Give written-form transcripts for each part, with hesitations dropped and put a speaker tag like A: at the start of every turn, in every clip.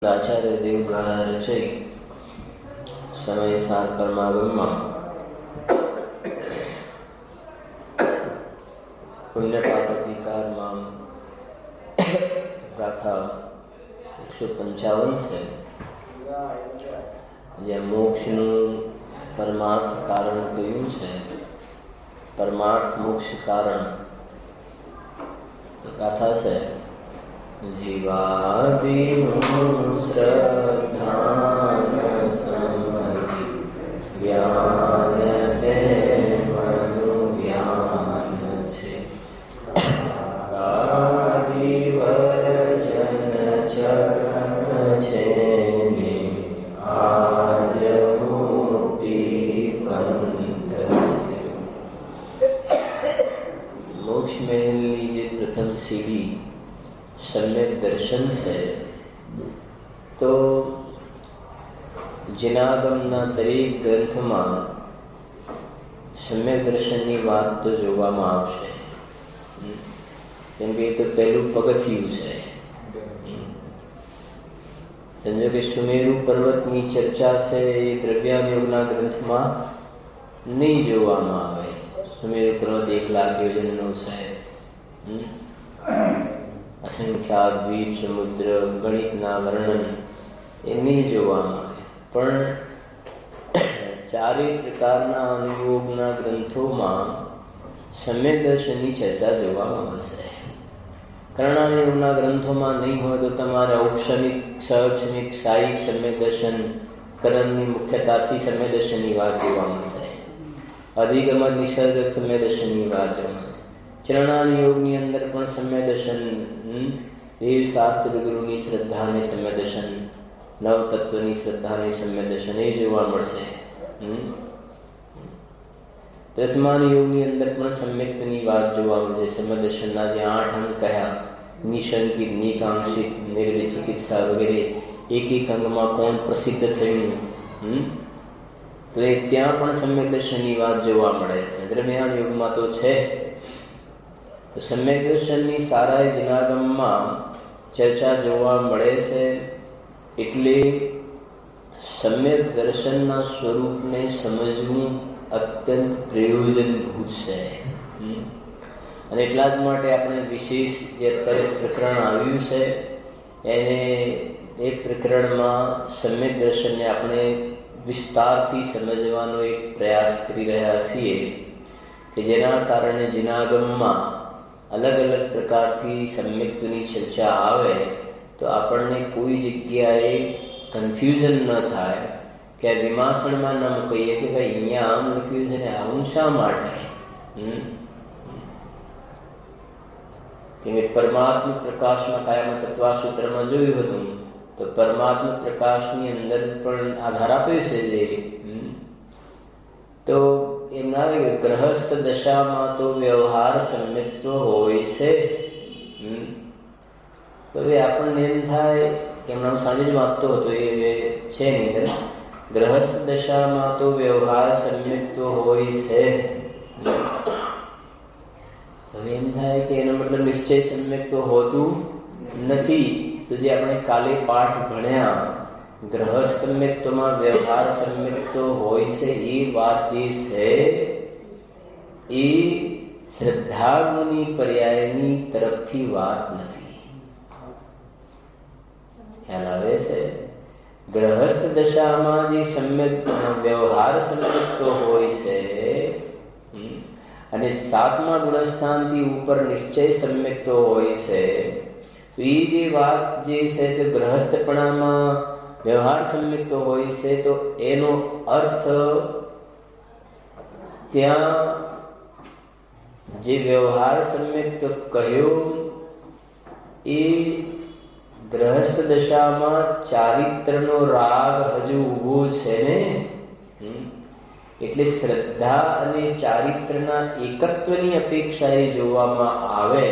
A: આચાર્ય દેવ દ્વારા રચય સમય સાત પરમાગમમાં પુણ્યપાપતિકારમાં ગાથા 155 છે, જ્યાં મોક્ષનું પરમાર્થ કારણ કહ્યું છે. પરમાર્થ મોક્ષ કારણ તો ગાથા છે: જીવાદિનું શ્રદ્ધાન સમધિ જ્ઞાન તે મનોજ્ઞાન છે. આદિવર્જન ચરણ છે ને આજ મુક્તિ પંથ છે. મોક્ષ મહેલની જે પ્રથમ સીડી સમ્યક દર્શન છે, તો જિનાગમના દરેક ગ્રંથમાં સમ્યક દર્શનની વાત તો જોવામાં આવશે, કેમ કે એ તો પહેલું પગથિયું છે. સમજો કે સુમેરુ પર્વતની ચર્ચા છે એ દ્રવ્યાયોગના ગ્રંથમાં નહીં જોવામાં આવે. સુમેરુ પર્વત 1 લાખ યોજનનો છે, અસંખ્યા દ્વીપ સમુદ્ર ગણિતના વર્ણન એ નહીં જોવામાં આવે. પણ ચારેય પ્રકારના અનુયોગના ગ્રંથોમાં સમ્યક દર્શનની ચર્ચા જોવામાં મળશે. કર્ણાનુયોગના ગ્રંથોમાં નહીં હોય તો તમારે ઔપસમિક, સહક્ષમિક, સાહિક સમ્યક દર્શન, કરણની મુખ્યતાથી સમ્યક દર્શનની વાત જોવા મળશે. અધિગમ નિસર્ગ સમ્યક દર્શનની વાત જોવા મળશે. ચરણાનુયોગની અંદર પણ સમ્યક દર્શન, દેવશાસ્ત્ર ગુરુની શ્રદ્ધાને સમ્યક દર્શન, નવતત્વની શ્રદ્ધાને સમ્યક દર્શન એ જોવા મળશે. પ્રથમાનુયોગની અંદર પણ સમ્યક્તની વાત જોવા મળશે. સમ્યક દર્શનના જે 8 અંગ કયા, નિશંકિત, નિકાંક્ષિત, નિર્વિચિકિત્સા વગેરે, એક એક અંગમાં કોણ પ્રસિદ્ધ થયું, તો એ ત્યાં પણ સમ્યક દર્શનની વાત જોવા મળે. દ્રવ્યાનુયોગમાં તો છે. તો સમ્યક દર્શનની સારા જિનાગમમાં ચર્ચા જોવા મળે છે. એટલે સમ્યક દર્શનના સ્વરૂપને સમજવું અત્યંત પ્રયોજનભૂત છે. અને એટલા જ માટે આપણે વિશેષ જે અત્યારે પ્રકરણ આવ્યું છે એને એ પ્રકરણમાં સમ્યક દર્શનને આપણે વિસ્તારથી સમજવાનો એક પ્રયાસ કરી રહ્યા છીએ, કે જેના કારણે જિનાગમમાં અલગ અલગ પ્રકારથી સમ્યક્તની ચર્ચા આવે તો આપણને કોઈ જગ્યાએ કન્ફ્યુઝન ન થાય કે વિમાસણમાં ન કહીએ કે ભાઈ અહીંયા આમ લખ્યું છે ને આવું શા માટે. કેમ કે પરમાત્મ પ્રકાશમાં કાયમ તત્વાસૂત્રમાં જોયું હતું, તો પરમાત્મ પ્રકાશની અંદર પણ આધાર આપ્યો છે જે, તો એમ ના આવે કે ગ્રહસ્થ દશામાં તો વ્યવહાર સમ્યક તો હોય છે. તો એ આપણને એમ થાય કે હમણાં સાંજે જ વાંચતો હતો, એ છે એની અંદર ગ્રહસ્થ દશામાં તો વ્યવહાર સમ્યક તો હોય છે. તો એમ થાય કે એનો મતલબ નિશ્ચય સમ્યક તો હોતું નથી. તો જે આપણે કાલે પાઠ ભણ્યા, ગ્રહસ્થ સમ્યક્તમાં વ્યવહાર સમ્યક તો હોય છે, એ વાત જે છે એ શ્રદ્ધાગુની પર્યાયની તરફથી વાત નથી. ખ્યાલ આવે છે? ગ્રહસ્થ દશામાં જે સમ્યક વ્યવહાર સમ્યક તો હોય છે, અને 7મા ગુણસ્થાનથી ઉપર નિશ્ચય સમ્યક તો હોય છે. તો એ જે વાત જે છે તે ગ્રહસ્થપણામાં વ્યવહાર સમ્યક તો હોય છે, તો એનો અર્થ ત્યાં જે વ્યવહાર સમ્યક તો કહ્યો એ ગ્રહસ્થ દશામાં ચારિત્રનો રાગ હજુ ઊભો છે ને, એટલે શ્રદ્ધા અને ચારિત્રના એકત્વની અપેક્ષા એ જોવામાં આવે.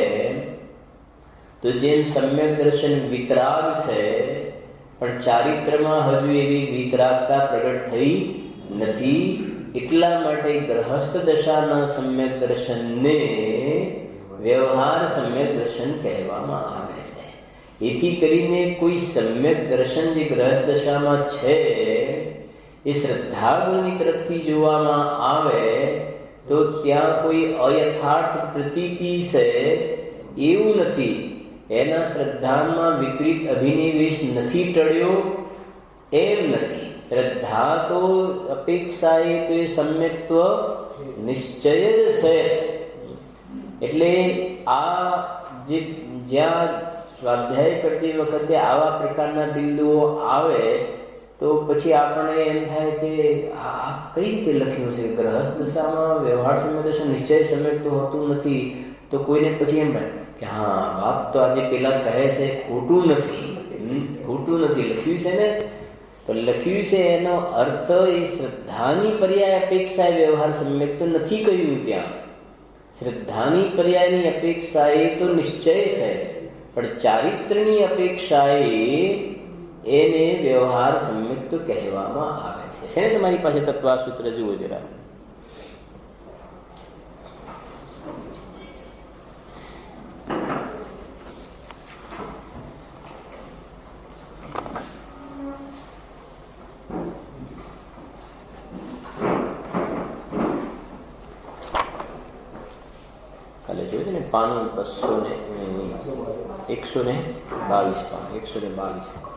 A: તો જેમ સમ્યક દર્શન વિતરાગ છે, પણ ચારિત્રમાં હજુ એવી વિતરાગતા પ્રગટ થઈ નથી, એટલા માટે ગ્રહસ્થ દશાના સમ્યક દર્શનને વ્યવહાર સમ્યક દર્શન કહેવામાં આવે છે. એથી કરીને કોઈ સમ્યક દર્શન જે ગ્રહસ્થ દશામાં છે એ શ્રદ્ધા ગુણની તરફથી જોવામાં આવે તો ત્યાં કોઈ અયથાર્થ પ્રતીતિ છે એવું નથી. એના શ્રદ્ધામાં વિપરીત અભિનિવેશ નથી ટળ્યો એમ નથી. શ્રદ્ધા તો અપેક્ષાએ તો એ સમ્યક્ત્વ નિશ્ચય છે. એટલે આ જે જ્યાં સ્વાધ્યાય કરતી વખતે આવા પ્રકારના બિંદુઓ આવે તો પછી આપણને એમ થાય કે આ કઈ રીતે લખ્યું છે. ગ્રહસ્થ દશામાં વ્યવહાર સમ્યક નિશ્ચય સમ્યક તો હોતું નથી. તો કોઈને પછી એમ થાય કે હા વાત તો આજે પેલા કહે છે ખોટું નથી, ખોટું નથી લખ્યું છે ને. તો લખ્યું છે એનો અર્થ એ શ્રદ્ધાની પર્યાય અપેક્ષાએ વ્યવહાર સમ્યક તો નથી કહ્યું. ત્યાં શ્રદ્ધાની પર્યાયની અપેક્ષાએ તો નિશ્ચય છે, પણ ચારિત્રની અપેક્ષાએ એને વ્યવહાર સમ્યક તો કહેવામાં આવે છે. છે ને તમારી પાસે તત્વા સૂત્ર જુઓ જરા. પાનું 122 પાન 122.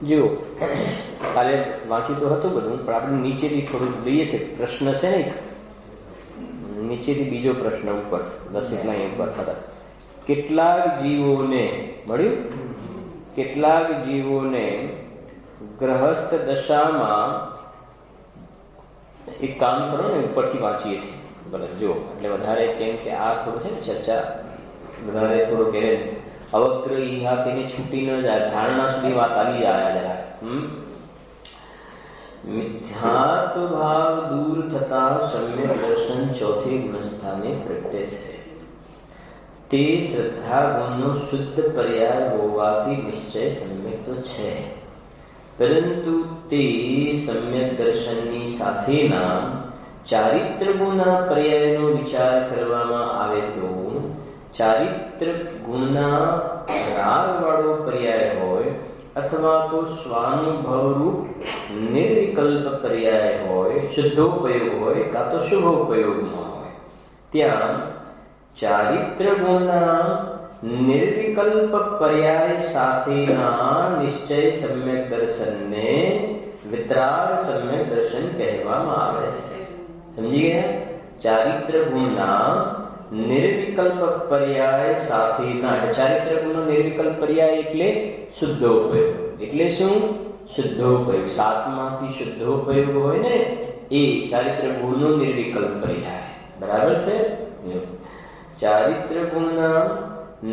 A: જો કાલે વાંચ્યું તો હતું બધું, પણ આપણે નીચેથી થોડું લઈએ છે. પ્રશ્ન છે ને નીચેથી બીજો પ્રશ્ન ઉપર 10 લાઈન ઉપર સરસ. કેટલાક જીવોને મળ્યું, કેટલાક જીવોને ગ્રહસ્થ દશામાં એક કામ કરો ને ઉપરથી વાંચીએ છીએ બરાબર. જો એટલે વધારે કેમ કે આ થોડું છે ને ચર્ચા વધારે થોડું કે અવગ્ર હાથીને છૂટી ન જાય, ધારણા સુધી વાત આવી જાય જરા. મિથ્યાત્વ ભાવ દૂર થતા સમ્યક દર્શન ચોથી ગુણસ્થાને પ્રગટે છે. તે શ્રદ્ધા ગુણનો શુદ્ધ પર્યાય હોવાથી નિશ્ચય સમ્યક તો છે, પરંતુ તે સમ્યક દર્શનની સાથેના ચારિત્ર ગુણના પર્યાયનો વિચાર કરવામાં આવે તો ચારિત્ર ગુણના રાગવાળો પર્યાય હોય અથવા તો સ્વાનુભવરૂપ નિર્વિકલ્પ પર્યાય હોય, શુદ્ધોપયોગ હોય કાં તો શુભોપયોગમાં હોય, ત્યાં ચારિત્ર ગુણના નિર્વિકલ્પ પર્યાય સાથેના નિશ્ચય સમ્યક દર્શનને વિતરાગ સમ્યક દર્શન કહેવામાં આવે છે. સમજી ગયા? ચારિત્ર ગુણના નિર્વિકલ્પ પર્યાય સાથેના, ચારિત્ર ગુણનો નિર્વિકલ્પ પર્યાય એટલે શુદ્ધોપયોગ. એટલે શું? શુદ્ધોપયોગ. સાતમાંથી શુદ્ધોપયોગ હોય ને એ ચારિત્ર ગુણનો નિર્વિકલ્પ પર્યાય. બરાબર છે? ચારિત્ર ગુણના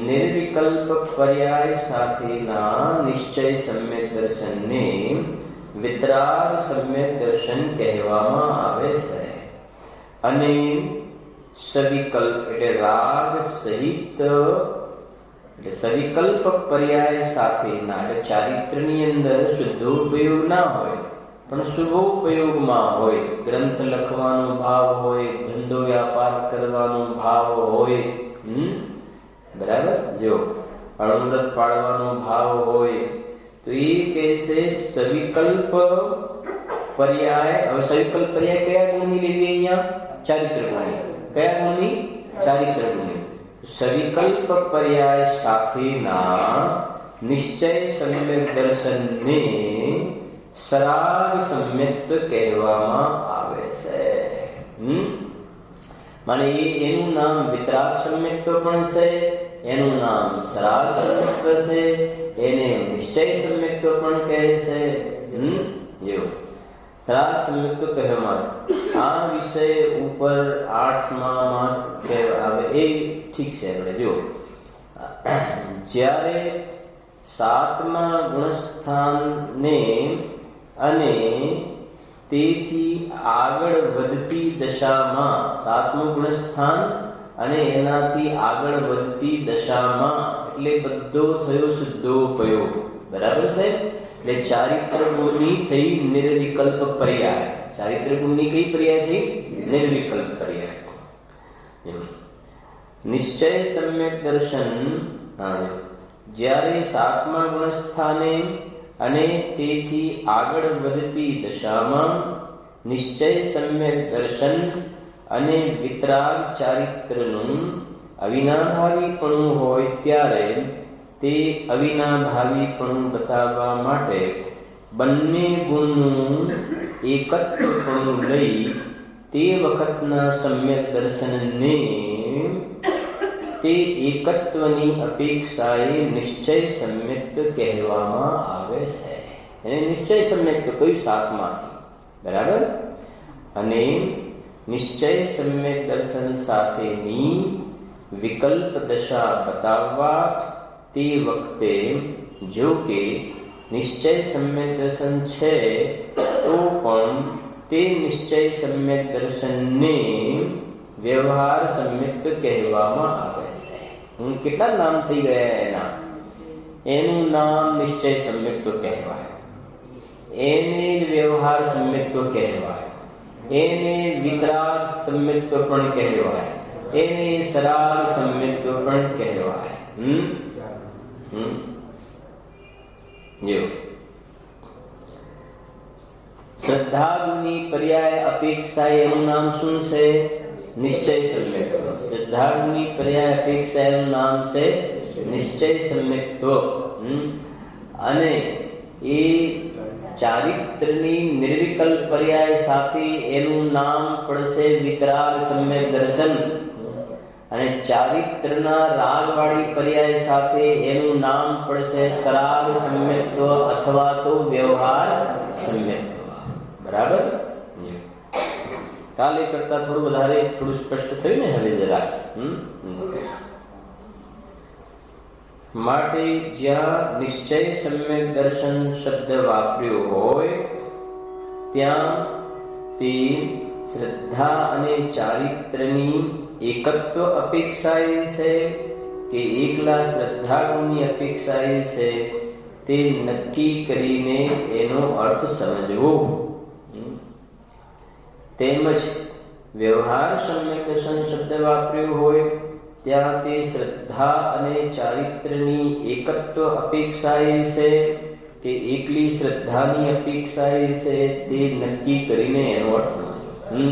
A: નિર્વિકલ્પ પર્યાય સાથેના નિશ્ચય સમ્યક દર્શનને વિતરાગ સમ્યક દર્શન કહેવામાં આવે છે. અને સવિકલ્પ એટલે રાગ સહિત એટલે સવિકલ્પ પર્યાય સાથેના એટલે ચારિત્રની અંદર શુદ્ધોપયોગ ના હોય પણ શુભોપયોગમાં હોય, ગ્રંથ લખવાનો ભાવ હોય, ધંધો વ્યાપાર કરવાનો ભાવ હોય, બરાબર. જો અણુવ્રત પાળવાનો ભાવ હોય તો એ કહેશે સવિકલ્પ પર્યાય. હવે સવિકલ્પ પર્યાય કયા ગુણની લેવી અહીંયા? ચારિત્ર ગુણની. કયા ગુણની? ચારિત્ર ગુણની. સવિકલ્પ પર્યાય સાથેના નિશ્ચય સમ્યક દર્શનને સરાગ સમ્યક્ત્વ કહેવામાં આવે છે. માને એનું નામ વિતરાગ સમ્યક્ત્વ પણ છે, એનું નામ સરાગ સમ્યક્ત્વ છે, એને નિશ્ચય સમ્યક્ત્વ પણ કહે છે. જો સરાગ સમ્યક્ત્વ કહેવામાં આ વિષય ઉપર 8માં આવે એ ઠીક છે. આપણે જો જ્યારે 7મા ગુણસ્થાનને અને તેથી આગળ વધતી દશામાં સાતમું ગુણસ્થાન અને એનાથી આગળ વધતી દશામાં એટલે બધો થયો શુદ્ધોપયોગ. બરાબર છે? એટલે ચારિત્ર ગુણની થઈ નિર્વિકલ્પ પર્યાય. ચારિત્ર ગુણની કઈ પર્યાય થઈ? નિર્વિકલ્પ પર્યાય. નિશ્ચય સમ્યક દર્શન જ્યારે સાતમા ગુણસ્થાને અને તેથી આગળ વધતી દશામાં નિશ્ચય સમ્યક દર્શન અને વિતરાગ ચારિત્રનું અવિનાભાવીપણું હોય ત્યારે તે અવિનાભાવીપણું બતાવવા માટે બંને ગુણનું એકત્વપણું લઈ તે વખતના સમ્યક દર્શનને તે એકત્વની અપેક્ષાએ નિશ્ચય સમ્યક્ત કહેવામાં આવે છે. એને નિશ્ચય સમ્યક્ત કયું? સાતમાંથી. બરાબર? અને નિશ્ચય સમ્યક દર્શન સાથેની વિકલ્પ દશા બતાવવા તે વખતે જો કે નિશ્ચય સમ્યક દર્શન છે તો પણ તે નિશ્ચય સમ્યક દર્શનને વ્યવહાર સમ્યક્ત કહેવામાં આવે છે. કેટલા નામ થઈ ગયા એના? એનું નામ નિશ્ચય સમ્યક્ત કહેવાય, એને જ વ્યવહાર સમ્યક્ત કહેવાય, એને વિતરાગ સમ્યક્ત પણ કહેવાય, એને સરાગ સમ્યક્ત પણ કહેવાય. જો શ્રદ્ધાગુની પર્યાય અપેક્ષા એનું નામ શું છે? નિશ્ચય સમ્યક્ત. શ્રદ્ધાગુની પર્યાય અપેક્ષા એનું નામ છે નિશ્ચય સમ્યક્ત. અને એ ચારિત્રની નિર્વિકલ્પ પર્યાય સાથે એનું નામ પડશે વિતરાગ સમ્યક દર્શન. અને ચારિત્રના રાગવાળી પર્યાય સાથે એનું નામ પડશે સરાગ સમ્યક્ત્વ અથવા તો વ્યવહાર સમ્યક્ત્વ. બરાબર? કાલે કરતા થોડું વધારે થોડું સ્પષ્ટ થયું ને હવે જરા. માટે જ્યાં નિશ્ચય સમ્યક દર્શન શબ્દ વાપર્યો હોય ત્યાં તે શ્રદ્ધા અને ચારિત્રની એકત્વ અપેક્ષાએ છે કે એકલા શ્રદ્ધાગુણની અપેક્ષાએ છે તે નક્કી કરીને એનો અર્થ સમજવો. તેમજ વ્યવહાર સમ્યક દર્શન શબ્દ વાપર્યો હોય ત્યાં તે શ્રદ્ધા અને ચારિત્રની એકત્વ અપેક્ષાએ છે કે એકલી શ્રદ્ધાની અપેક્ષાએ છે તે નક્કી કરીને એનો અર્થ સમજવો.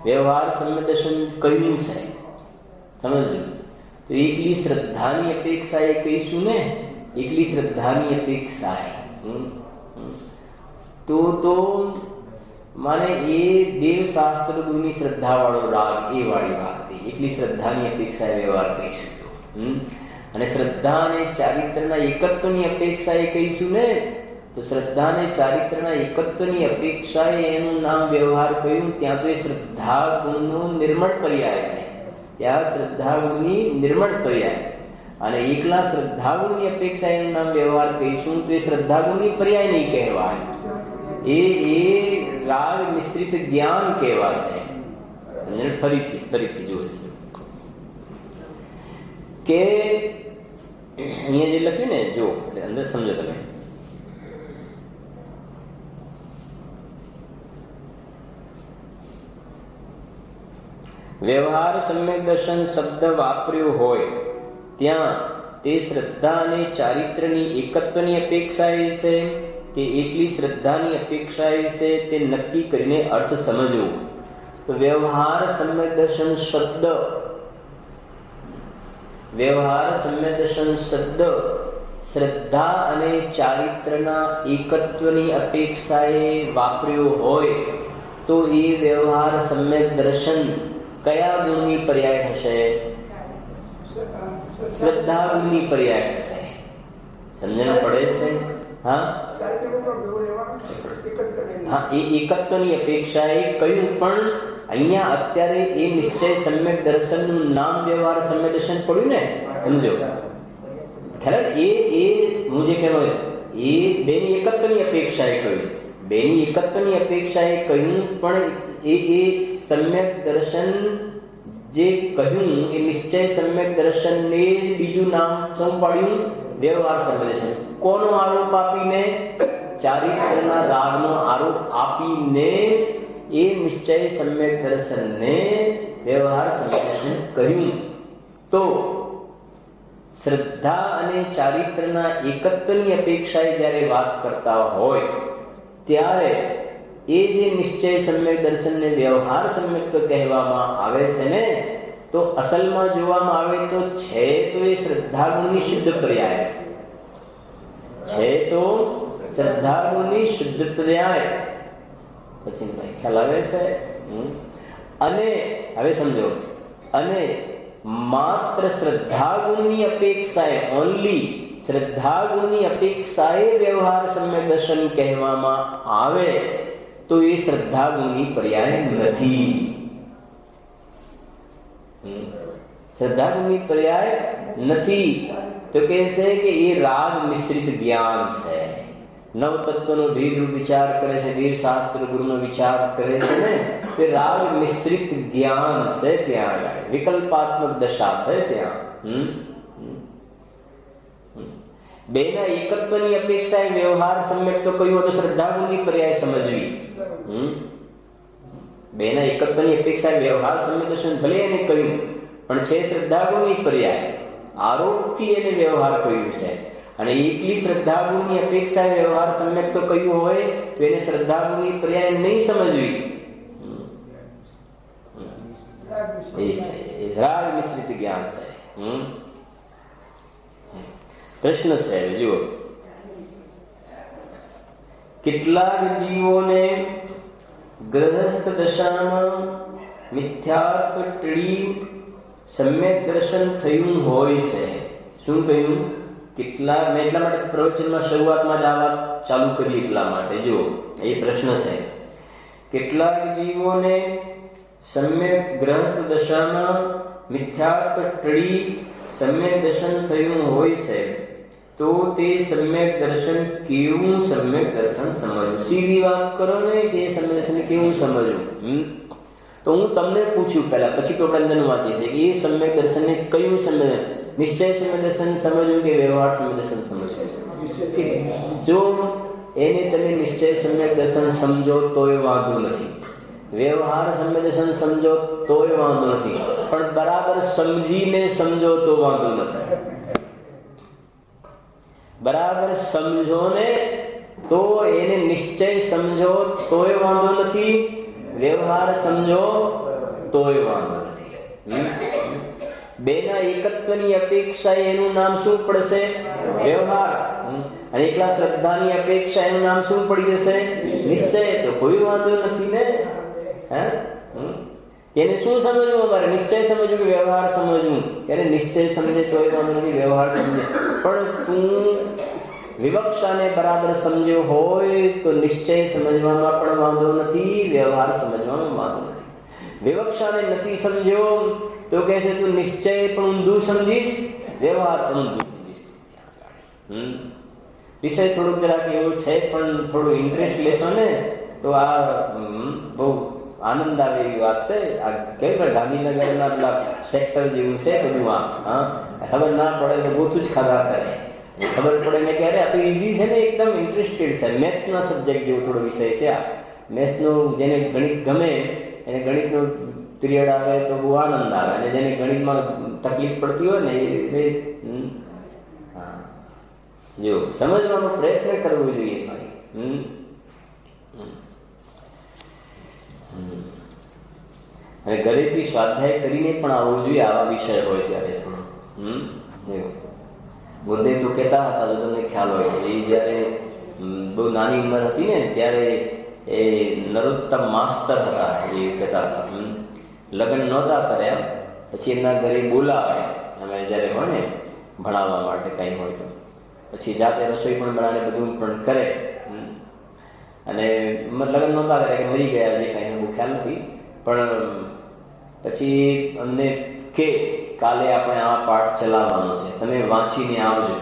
A: વ્યવહાર સમ્યક દર્શન કયું છે સમજો તો એકલી શ્રદ્ધાની અપેક્ષાએ કહીશું ને, એકલી શ્રદ્ધાની અપેક્ષાએ તો માને એ દેવશાસ્ત્ર ગુરુની શ્રદ્ધા વાળો રાગ એ વાળી વાત થઈ. એટલી શ્રદ્ધાની અપેક્ષાએ વ્યવહાર કહીશું તો. અને શ્રદ્ધા અને ચારિત્રના એકત્વની અપેક્ષાએ કહીશું ને તો શ્રદ્ધા અને ચારિત્રના એકત્વની અપેક્ષાએ એનું નામ વ્યવહાર કહ્યું. ત્યાં તો એ શ્રદ્ધા ગુણનો નિર્મળ પર્યાય છે. ત્યાં શ્રદ્ધા ગુણની નિર્મળ પર્યાય અને એકલા શ્રદ્ધા ગુણની અપેક્ષા એનું નામ વ્યવહાર કહીશું તો એ શ્રદ્ધા ગુણની પર્યાય નહીં કહેવાય, એ રાગ મિશ્રિત જ્ઞાન કહેવાશે. ફરીથી જોશે કે અહીંયા જે લખ્યું ને જો અંદર સમજો તમે. વ્યવહાર સમ્યક દર્શન શબ્દ વાપર્યો હોય ત્યાં તે શ્રદ્ધા અને ચારિત્રની એકત્વની અપેક્ષાએ છે કે એકલી શ્રદ્ધાની અપેક્ષાએ છે તે નક્કી કરીને અર્થ સમજવો. તો વ્યવહાર સમ્યક દર્શન શબ્દ, વ્યવહાર સમ્યક દર્શન શબ્દ શ્રદ્ધા અને ચારિત્રના એકત્વની અપેક્ષાએ વાપર્યો હોય તો એ વ્યવહાર સમ્યક દર્શન કયા ગુણની પર્યાય થશે? શ્રદ્ધા ગુણની પર્યાય થશે. સમજણ પડે છે? હા, એ એકત્વની અપેક્ષાએ કયું પણ અહીંયા અત્યારે એ નિશ્ચય સમ્યક દર્શનનું નામ વ્યવહાર સમ્યક દર્શન પડ્યું ને, સમજો ખરા? એ હું જે કહેવાય એ બેની એકત્વની અપેક્ષાએ કહ્યું. બેની એકત્વની અપેક્ષાએ કહ્યું, પણ એ સમ્યક દર્શન જે કહ્યું એ નિશ્ચય સમ્યક દર્શનને જ બીજું નામ શું પાડ્યું? વ્યવહાર સમ્યક દર્શન. કોનો આરોપ આપીને? ચારિત્રના રાગનો આરોપ આપીને એ નિશ્ચય સમ્યક દર્શનને વ્યવહાર સમ્યક દર્શન કહ્યું. તો શ્રદ્ધા અને ચારિત્રના એકત્વની અપેક્ષાએ જ્યારે વાત કરતા હોય ત્યારે એ જે નિશ્ચય સમ્યક દર્શનને વ્યવહાર સમ્યક તો કહેવામાં આવે છે ને, તો અસલમાં જોવામાં આવે તો છે તો એ શ્રદ્ધાગુણની શુદ્ધ પર્યાય છે. તો શ્રદ્ધાગુણની શુદ્ધ પર્યાય. સચિનભાઈ ખ્યાલ આવે છે? અને હવે સમજો, અને માત્ર શ્રદ્ધાગુણની અપેક્ષાએ, ઓનલી શ્રદ્ધાગુણની અપેક્ષાએ વ્યવહાર સમ્યક દર્શન કહેવામાં આવે તો એ શ્રદ્ધાગુણની પર્યાય નથી. શ્રદ્ધાગુણની પર્યાય નથી. તો કહે છે કે એ રાગ મિશ્રિત જ્ઞાન છે. નવ તત્વનો ભેદરૂપ વિચાર કરે છે, વીર શાસ્ત્ર ગુરુનો વિચાર કરે છે ને, તે રાગ મિશ્રિત જ્ઞાન છે. ત્યાં વિકલ્પાત્મક દશા છે. ત્યાં બેના એકત્વની અપેક્ષાએ વ્યવહાર સમ્યક તો કહ્યું તો શ્રદ્ધાગુણની પર્યાય સમજવી. બેના એકત્વની અપેક્ષાએ વ્યવહાર સમ્યક દર્શન ભલે એને કહ્યું, પણ છે શ્રદ્ધાગુણની પર્યાય. આરોપથી એને વ્યવહાર કહ્યું છે. અને એકલી શ્રદ્ધાગુણની અપેક્ષાએ વ્યવહાર સમ્યક તો કહ્યું હોય તો એને શ્રદ્ધાગુણની પર્યાય નહીં સમજવી. એ રાગ મિશ્રિત જ્ઞાન છે. પ્રશ્ન છે, જુઓ, કેટલાક જીવોને ગ્રહસ્થ દશામાં મિથ્યાત્વડી સમ્યક દર્શન થયું હોય છે. શું કહ્યું? કેટલા? મેં એટલા માટે પ્રવચનમાં શરૂઆતમાં જ આ વાત ચાલુ કરી, એટલા માટે. જો એ પ્રશ્ન છે, કેટલાક જીવોને સમ્યક ગ્રહસ્થ દશામાં મિથ્યાત્વડી સમ્યક દર્શન થયું હોય છે, તો તે સમ્યક દર્શન કેવું સમ્યક દર્શન સમજવું? સીધી વાત કરો ને કે સમ્યક દર્શન કેવું સમજવું. તો હું તમને પૂછ્યું પહેલા, પછી તો આપણે અંદર વાંચીએ છીએ કે એ સમ્યક દર્શનને કયું સમ્યક, નિશ્ચય સમ્યક દર્શન સમજવું કે વ્યવહાર સમ્યક દર્શન સમજવું? જો એને તમે નિશ્ચય સમ્યક દર્શન સમજો તોય વાંધો નથી, વ્યવહાર સમ્યક દર્શન સમજો તોય વાંધો નથી, પણ બરાબર સમજીને સમજો તો વાંધો નથી. બરાબર સમજો ને તો એને નિશ્ચય સમજો તોય વાંધો નથી, વ્યવહાર સમજો તોય વાંધો નથી. બેના એકત્વની અપેક્ષા એનું નામ શું પડશે? વ્યવહાર. અને એકલા શ્રદ્ધાની અપેક્ષા એનું નામ શું પડી જશે? નિશ્ચય. તો કોઈ વાંધો નથી ને. એને શું સમજવું? અમારે નિશ્ચય સમજવું કે વ્યવહાર સમજવું? એને નિશ્ચય સમજે તોય વાંધો નથી, વ્યવહાર સમજે. પણ તું વિવક્ષાને બરાબર સમજ્યો હોય તો નિશ્ચય સમજવામાં પણ વાંધો નથી, વ્યવહાર સમજવામાં વાંધો નથી. વિવક્ષાને નથી સમજ્યો તો કહે છે તું નિશ્ચય પણ ઊંધું સમજીશ, વ્યવહાર પણ ઊંધું સમજીશ. વિષય થોડુંક જરાક એવું છે, પણ થોડું ઇન્ટરેસ્ટ લેશો ને તો આ બહુ આનંદ આવે એવી વાત છે. આ કઈ પણ ગાંધીનગરના પેલા સેક્ટર જેવું છે બધું. આ ખબર ના પડે તો ગોતું જ ખાધા કરે, ખબર પડે ને ક્યારે. આ તો ઇઝી છે ને, એકદમ ઇન્ટરેસ્ટેડ છે. મેથ્સના સબ્જેક્ટ જેવો થોડો વિષય છે આ. મેથ્સનું જેને ગણિત ગમે એને ગણિતનો પિરિયડ આવે તો બહુ આનંદ આવે, અને જેને ગણિતમાં તકલીફ પડતી હોય ને એ જો સમજવાનો પ્રયત્ન કરવો જોઈએ ભાઈ. અને ઘરેથી સ્વાધ્યાય કરીને પણ આવવું જોઈએ આવા વિષય હોય ત્યારે. થોડો મુદ્દે તો કહેતા હતા, જો તમને ખ્યાલ હોય, એ જ્યારે બહુ નાની ઉંમર હતી ને ત્યારે એ નરોત્તમ માસ્તર હતા. એ કહેતા હતા લગ્ન નહોતા કર્યા, પછી એમના ઘરે બોલાવે અમે જ્યારે હોય ને ભણાવવા માટે કંઈ હોય તો, પછી જાતે રસોઈ પણ બનાવે, બધું પણ કરે. અને લગ્ન નહોતા કર્યા કે મરી ગયા, જે કાંઈ બહુ ખ્યાલ નથી. પણ પછી અમને કે કાલે આપણે આ પાઠ ચલાવવાનો છે, તમે વાંચીને આવજો.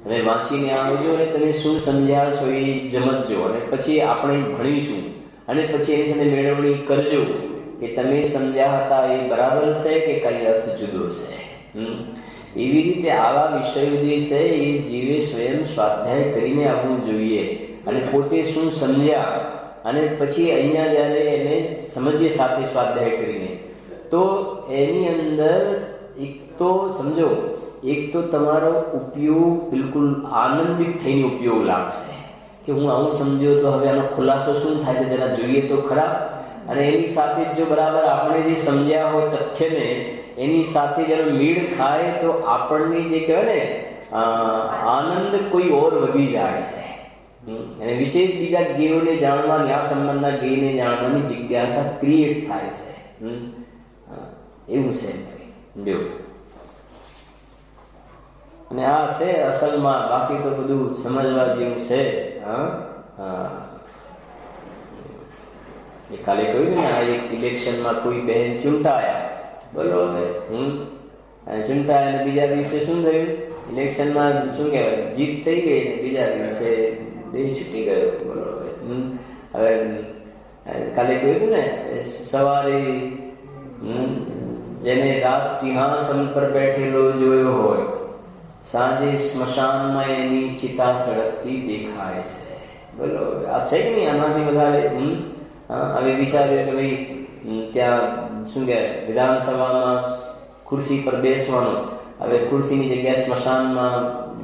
A: તમે વાંચીને આવજો અને તમે શું સમજ્યા છો એ સમજજો, અને પછી આપણે ભણીશું અને પછી એની સાથે મેળવણી કરજો કે તમે સમજ્યા હતા એ બરાબર છે કે કઈ અર્થ જુદો છે. એવી રીતે આવા વિષયો જે છે એ જીવે સ્વયં સ્વાધ્યાય કરીને આવવું જોઈએ, અને પોતે શું સમજ્યા અને પછી અહીંયા જ્યારે એને સમજીએ સાથે સ્વાધ્યાય કરીને, તો એની અંદર એક તો સમજો, એક તો તમારો ઉપયોગ બિલકુલ આનંદિત થઈને ઉપયોગ લાગશે કે હું આવું સમજ્યો તો હવે આનો ખુલાસો શું થાય છે જરા જોઈએ તો ખરા. અને એની સાથે જો બરાબર આપણે જે સમજ્યા હોય તથ્યને એની સાથે જ્યારે મેળ ખાય તો આપણને જે કહેવાય ને આનંદ કોઈ ઓર વધી જાય છે. અને વિશેષ બીજા જ્ઞેયોને જાણવાની, આ સંબંધના જ્ઞેયને જાણવાની જિજ્ઞાસા ક્રિએટ થાય છે. એવું છે જો. અને આ છે અસલમાં, બાકી તો બધું સમજવા જેવું છે. એ કાલે કહ્યું ને, આ એક ઇલેક્શનમાં કોઈ બહેન ચૂંટાયા, બરોબર, ચૂંટાયા અને બીજા દિવસે શું થયું, ઇલેક્શનમાં શું કહેવાય જીત થઈ ગઈ ને બીજા દિવસે દેશ છૂટી ગયો, બરોબર. હવે કાલે કહ્યું હતું ને, સવારે જેને રાત સિંહાસન પર બેઠેલો જોયો હોય, સાંજે સ્મશાનમાં એની ચિતા સળગતી દેખાય છે, બરોબર. આ છે કે નહીં? આનાથી વધારે હવે વિચાર્યું કે ભાઈ ત્યાં શું કહેવાય વિધાનસભામાં ખુરશી પર બેસવાનું, હવે ખુરશીની જગ્યાએ સ્મશાનમાં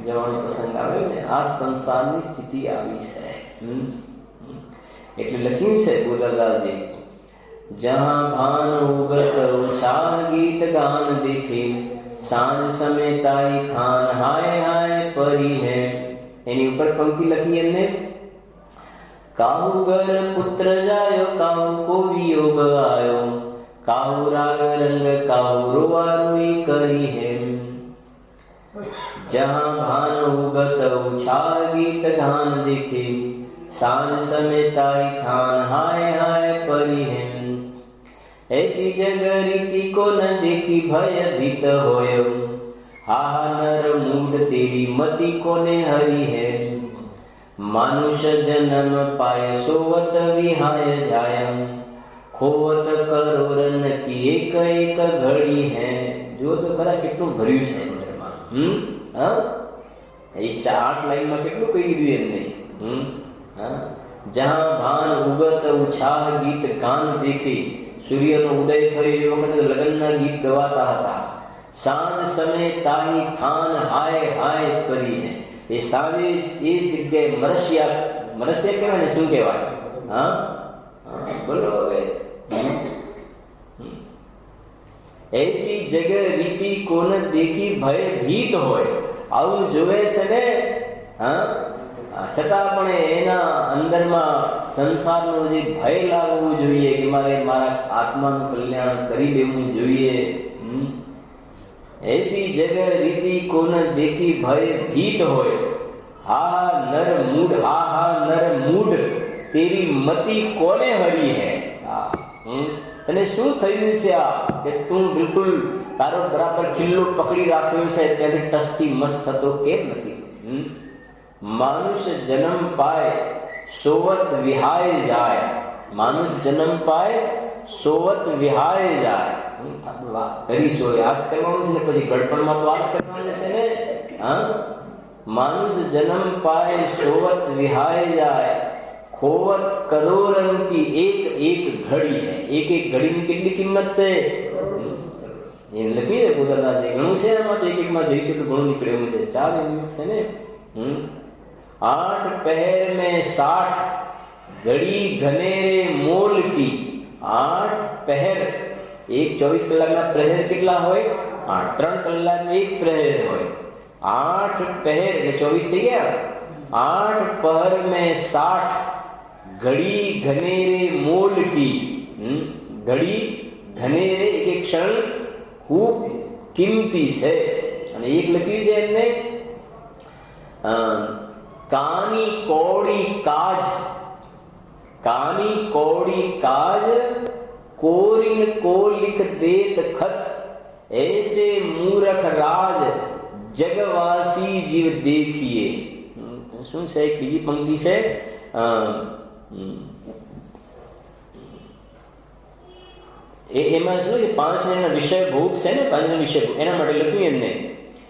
A: જવાનો પ્રસંગ આવ્યો ને. આ સંસારની સ્થિતિ આવી છે. એટલે લખ્યું છે ગોદાદાજી, જહાં ભાન ઉગત ઉછા ગીત ગાન દેખી, સાંજ સમેતાઈ થાન હાય હાય પરી હે. એની ઉપર પંક્તિ લખી એમને, કાહુ ઘર પુત્ર જાયો, કાહુ કો વિયોગ આયો, કાહુ રાગ રંગ કાહુ રોવારુઈ કરી હે. जहाँ भान उगत उछाल गीत गान देखे, सांझ समेताई थान हाय हाय परी है. ऐसी जग रीति को न देखी भय भीत होयो, हा नर मूड तेरी मति को ने हरी है. मानुष जन्म पाय सोवत विहाय जाय, खोवत करोरन की एक एक घड़ी है. जो तो खरा કેટલું ભર્યું છે એ 8 લાઈનમાં કેટલું કહી દીધું એમને. જહાં ભાન ઉગત ઉછાહ ગીત ગાન દેખી, સૂર્યનો ઉદય થયો એ વખતે લગ્નના ગીત ગવાતા હતા. સાંજ સમય તાહી થાન હાય હાય પરી હે. એ સાંજે એ જગ્યાએ મરસિયા કહેવાય ને, શું કહેવાય? બોલો હવે. ऐसी जगह रीति कोन देखी भय भीत होय. આવું જોવે છે ને, છતાં પણ એના અંદરમાં સંસારનો જે ભય લાગવું જોઈએ કે મારે મારા આત્માનું કલ્યાણ કરી લેવું જોઈએ. ऐसी जगह रीति कोन देखी भय भीत होय, हा नर मूड, हा हा नर मूड तेरी मति कोने हरी है. તને શું થયું છે આ કે તું બિલકુલ તારો બરાબર કિલ્લો પકડી રાખ્યો છે, ત્યાંથી ટસથી મસ્ત થતો કેમ નથી? માનુષ જન્મ પાય સોવત વિહાય જાય, માનુષ જન્મ પાય સોવત વિહાય જાય. કરીશો યાદ કરવાનું છે ને, પછી ગડપણમાં તો વાત કરવાની છે ને. માનુષ જન્મ પાય સોવત વિહાય જાય, खोवत करोरन की एक एक घड़ी है. एक एक घड़ी ની કેટલી કિંમત છે એ લખી છે ગોદાદાજી. ઘણું છે આમાં, તો એક એક માં જઈશું તો ઘણું નીકળે એવું છે. 4 યુનિટ છે ને. 8 पहर में 60 घड़ी घनेरे मोल की. 8 पहर, એક 24 કલાકના પ્રહેર કેટલા હોય? 3 કલાકનો એક પ્રહેર હોય. 8 पहर એટલે 24 થઈ ગયા. 8 पहर में 60 घड़ी घनेरे मोल की. घड़ी घनेरे एक एक क्षण खूब કિંમતી છે. અને એક લખ્યું છે એમને, કાની કોડી કાજ, કાની કોડી કાજ कोरिन को लिख देत खत, ऐसे मूरख राज જગવાસી જીવ દેખીએ. શું છે? એક બીજી પંક્તિ છે, એમાં શું છે, 5 વિષય ભોગ છે ને, 5 વિષય ભોગ, એના માટે લખ્યું એમને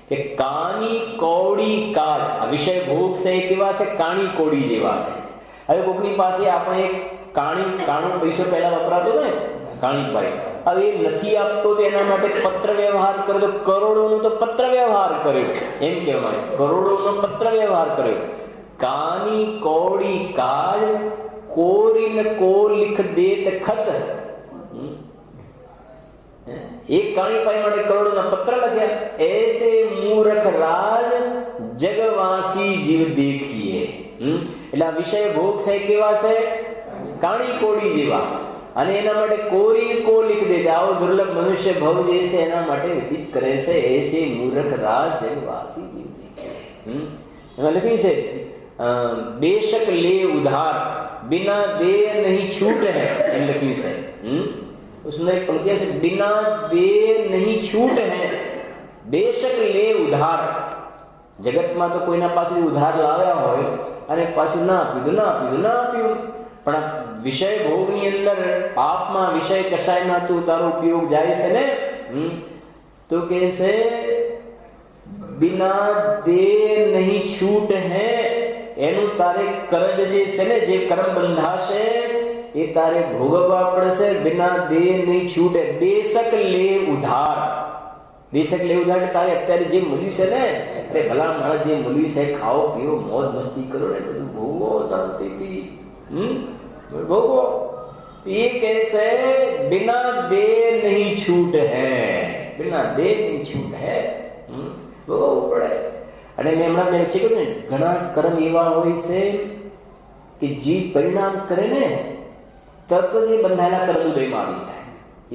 A: કે કાની કોડી કાળ. આ વિષય ભોગ છે એ કેવા છે? કાણી કોડી જેવા છે. હવે કોકની પાસે આપણે એક કાણો પૈસો પહેલા વપરાતો ને, કાણીભાઈ, હવે એ નથી આપતો તો એના માટે પત્ર વ્યવહાર કર્યો, તો કરોડોનો તો પત્ર વ્યવહાર કર્યો, એમ કહેવાય, કરોડોનો પત્ર વ્યવહાર કર્યો. કાની કોડી કાળ કોરીન કો લિખ દેત ખત. એક કાણીભાઈ માટે કરોડોના પત્ર લખ્યા. એસે મૂર્ખ રાજ જગવાસી જીવ દેખીએ. એટલે આ વિષય ભોગ છે કેવા છે? કાણી કોડી જેવા. અને એના માટે કોરીને કો લીખ દે. આવો દુર્લભ મનુષ્ય ભવ જે છે એના માટે વ્યતીત કરે છે. એસે મૂર્ખ રાજ જગવાસી જીવ દેખીએ. એમાં લખ્યું છે બેશક લે ઉધાર बिना दे नहीं छूट है, એમ લખ્યું છે. उसमें एक पंक्ति है बिना दे नहीं छूट है बेशक ले उधार. જગતમાં તો કોઈના પાસે ઉધાર લાવ્યા હોય અને પાછું ના આપ્યું, પણ વિષય ભોગની અંદર પાપમાં વિષય કશાયમાં તું તારો ઉપયોગ જાય છે ને, તો કે છે બિના દે નહીં છૂટ હે. એનું તારે કરજ જે છે ને, જે કર્મ બંધાશે એ તારે ભોગવવા પડશે. બિના દે નહીં છૂટે. બેશક લે ઉધાર. બેશક લે ઉધાર તારે અત્યારે જે મળ્યું છે ને, અરે ભલા માણસ, જે મળ્યું છે ખાઓ પીઓ મોજ મસ્તી કરો ને, બધું ભોગવો શાંતિથી, ભોગવો. એ કહે છે બિના દે નહીં છૂટ હે, બિના દે નહીં છૂટ હે, ભોગવવું પડે. અને મેં હમણાં મેં કહ્યું ને, ઘણા કર્મ એવા હોય છે કે જે પરિણામ કરે ને તરત જ એ બંધાયેલા કર્મ ઉદયમાં આવી જાય.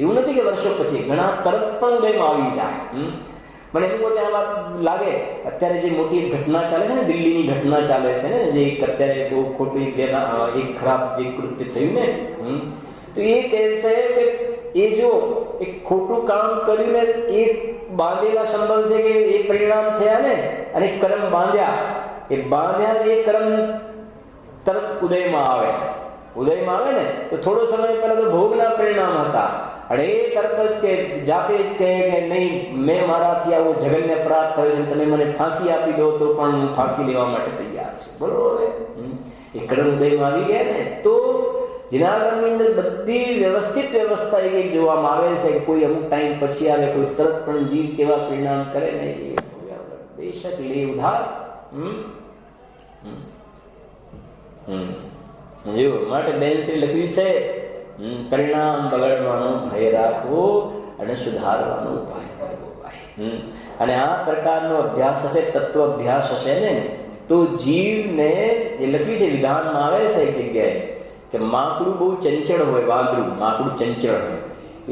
A: એવું નથી કે વર્ષો પછી, ઘણા તરત પણ ઉદયમાં આવી જાય. પણ એમ પોતે આ વાત લાગે, અત્યારે જે મોટી ઘટના ચાલે છે ને, દિલ્હીની ઘટના ચાલે છે ને, જે અત્યારે બહુ ખોટી એક ખરાબ જે કૃત્ય થયું ને, તો એ કહે છે કે એ જો એક ખોટું કામ કર્યું ને, એ બાંધેલા સંબંધ છે કે એ પરિણામ થયા ને, અને કર્મ બાંધ્યા, એ કર્મ તરત ઉદયમાં આવે ને, તો થોડો સમય પહેલા તો ભોગના પરિણામ હતા, અને એ તરત જ કે જાતે જ કહે કે નહીં, મેં મારાથી આવો જઘન્ય અપરાધ થયો છે, તમે મને ફાંસી આપી દો તો પણ હું ફાંસી લેવા માટે તૈયાર છું. બરોબર, એ કર્મ ઉદયમાં આવી ગયા ને, તો જિનાગરની અંદર બધી વ્યવસ્થિત વ્યવસ્થા એ જોવામાં આવે છે કે કોઈ અમુક ટાઈમ પછી આવે, કોઈ તરત પણ જીવ કેવા પરિણામ કરે ને, બેશક લે ઉધાર. જો માટે બેનશ્રી લખ્યું છે પરિણામ બગડવાનો ભય રાખવો અને સુધારવાનો ઉપાય કરવો. અને આ પ્રકારનો અભ્યાસ હશે, તત્વ અભ્યાસ હશે ને, તો જીવને એ લખ્યું છે વિધાનમાં આવે છે એક જગ્યાએ કે માકડું બહુ ચંચળ હોય, વાંદરું માકડું ચંચળ હોય,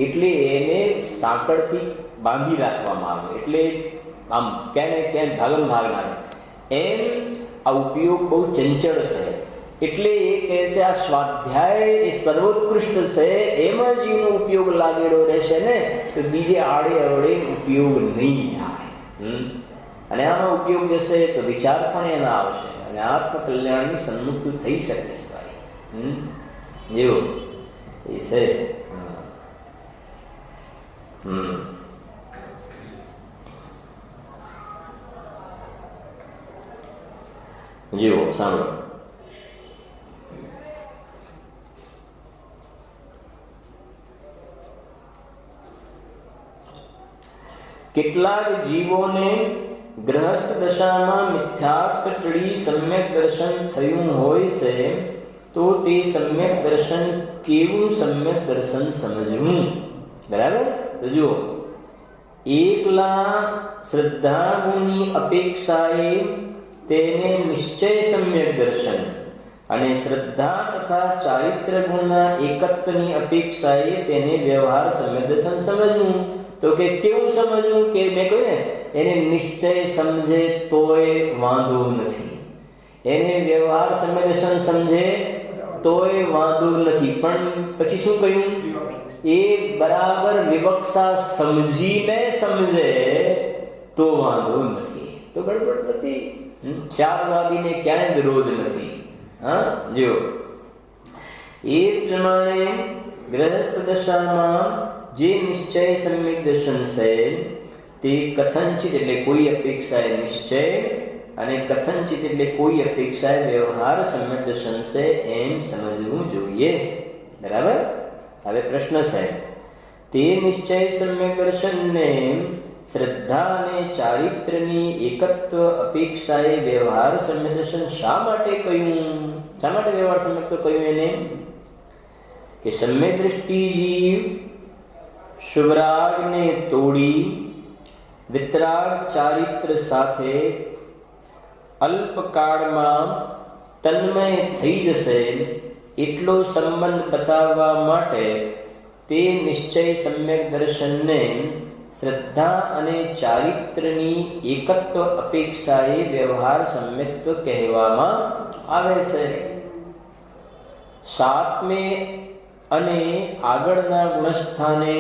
A: એટલે એને સાંકળથી બાંધી રાખવામાં આવે, એટલે આમ ક્યાં ભાગમ ભાગ નાખે. એમ આ ઉપયોગ બહુ ચંચળ છે, એટલે એ કહે છે આ સ્વાધ્યાય એ સર્વોત્કૃષ્ટ છે, એમાં જીવનો ઉપયોગ લાગેલો રહેશે ને, તો બીજે આડે અવડે ઉપયોગ નહીં જાય. અને આનો ઉપયોગ જશે તો વિચાર પણ એના આવશે, અને આત્મકલ્યાણની સન્મુક્તિ થઈ શકે છે. જેવું એ છે. જેવો સાંભળો, કેટલાક જીવોને ગ્રહસ્થ દશામાં મિથ્યાત્મટળી સમ્યક દર્શન થયું હોય છે, તો તે સમ્યક દર્શન કેવું સમ્યક દર્શન સમજવું? બરાબર. તો જુઓ, એકલા શ્રદ્ધાગુણની અપેક્ષાએ તેને નિશ્ચય સમ્યક દર્શન, અને શ્રદ્ધા તથા ચારિત્ર ગુણના એકત્વની અપેક્ષાએ તેને વ્યવહાર સમ્યક દર્શન સમજવું. તો કે કેવું સમજવું? કે મેં કહ્યું ને, એને નિશ્ચય સમજે તોય વાંધો નથી, એને વ્યવહાર સમ્યક દર્શન સમજે તોય વાંધો નથી, પણ પછી શું કહ્યું? એ બરાબર વિવક્ષા સમજીને સમજે તો વાંધો નથી. ગડબડ નથી. ચારવાદીને ક્યાંય વિરોધ નથી. હા, જો એ પ્રમાણે ગ્રહસ્થ દશામાં જે નિશ્ચય સમ્યક દર્શન છે તે કથનચિત એટલે કોઈ અપેક્ષાએ નિશ્ચય અને કથનચિત એટલે કોઈ અપેક્ષાએ વ્યવહાર સમ્યક દર્શન છે એમ સમજવું જોઈએ. બરાબર. હવે પ્રશ્ન છે, તે નિશ્ચય સમ્યક દર્શનને શ્રદ્ધા અને ચારિત્ર્યની એકત્વ અપેક્ષાએ વ્યવહાર સમ્યક દર્શન શા માટે કહ્યું? શા માટે વ્યવહાર સમ્યક તો કહ્યું એને? કે સમ્યક દ્રષ્ટિ જીવ શુભરાગને તોડી વિતરાગ ચારિત્ર સાથે અલ્પકાળમાં તન્મય થઈ જશે એટલો સંબંધ બતાવવા માટે તે નિશ્ચય સમ્યક દર્શનને શ્રદ્ધા અને ચારિત્ર્યની એકત્વ અપેક્ષાએ વ્યવહાર સમ્યક્ત્વ કહેવામાં આવે છે. સાતમે અને આગળના ગુણસ્થાને